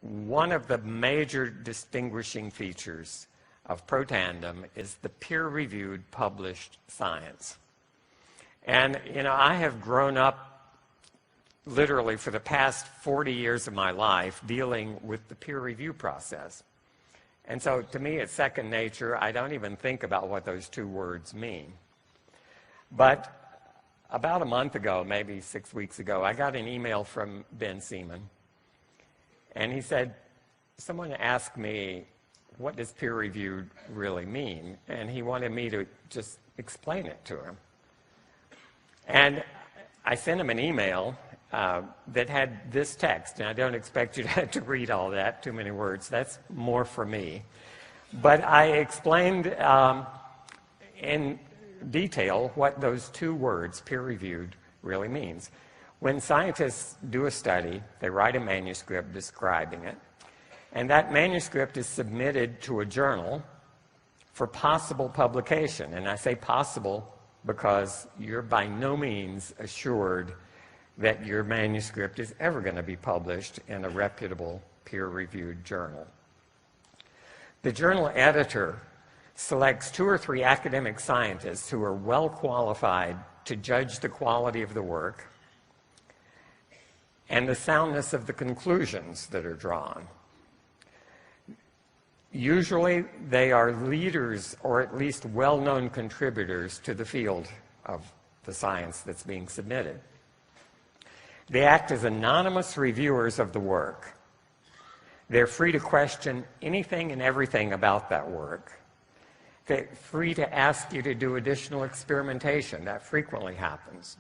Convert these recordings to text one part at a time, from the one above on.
one of the major distinguishing features of Protandem is the peer-reviewed published science. And, you know, I have grown up literally for the past 40 years of my life dealing with the peer review process. And so to me, it's second nature. I don't even think about what those two words mean. But about a month ago, maybe 6 weeks ago, I got an email from Ben Seaman. And he said, someone asked me, what does peer-reviewed really mean? And he wanted me to just explain it to him. And I sent him an email that had this text. And I don't expect you to read all that, too many words. That's more for me. But I explained in detail what those two words, peer-reviewed, really means. When scientists do a study, they write a manuscript describing it, and that manuscript is submitted to a journal for possible publication. And I say possible because you're by no means assured that your manuscript is ever going to be published in a reputable peer-reviewed journal. The journal editor selects 2 or 3 academic scientists who are well qualified to judge the quality of the work and the soundness of the conclusions that are drawn. Usually they are leaders or at least well-known contributors to the field of the science that's being submitted. They act as anonymous reviewers of the work. They're free to question anything and everything about that work. They're free to ask you to do additional experimentation. That frequently happens.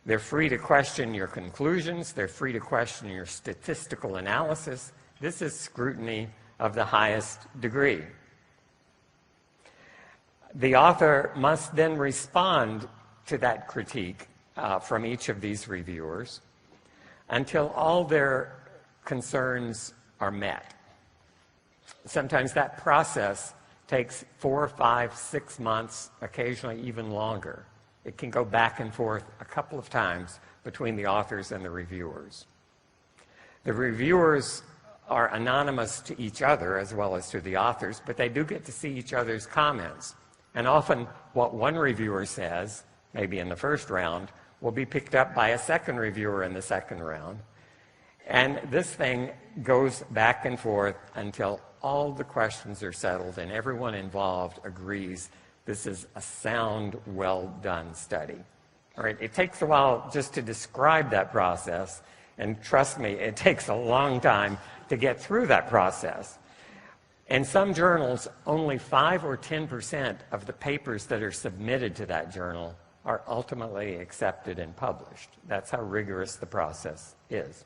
They're free to question your conclusions. They're free to question your statistical analysis. This is scrutiny of the highest degree. The author must then respond to that critique from each of these reviewers until all their concerns are met. Sometimes that process takes 4, 5, 6 months, occasionally even longer. It can go back and forth a couple of times between the authors and the reviewers. The reviewers are anonymous to each other as well as to the authors, but they do get to see each other's comments. And often what one reviewer says, maybe in the first round, will be picked up by a second reviewer in the second round. And this thing goes back and forth until all the questions are settled and everyone involved agrees this is a sound, well-done study. All right, it takes a while just to describe that process, and trust me, it takes a long time to get through that process. In some journals, only 5 or 10% of the papers that are submitted to that journal are ultimately accepted and published. That's how rigorous the process is.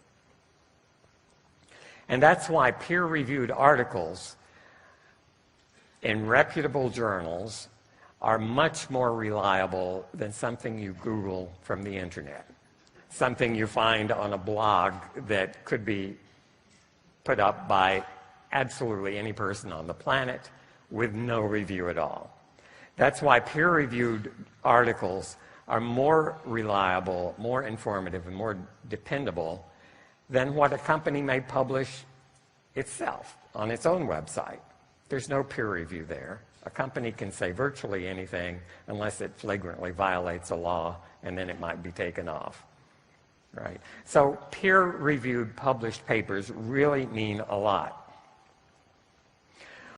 And that's why peer-reviewed articles in reputable journals are much more reliable than something you Google from the internet, something you find on a blog that could be put up by absolutely any person on the planet with no review at all. That's why peer-reviewed articles are more reliable, more informative, and more dependable than what a company may publish itself on its own website. There's no peer review there. A company can say virtually anything unless it flagrantly violates a law, and then it might be taken off. Right? So peer-reviewed published papers really mean a lot.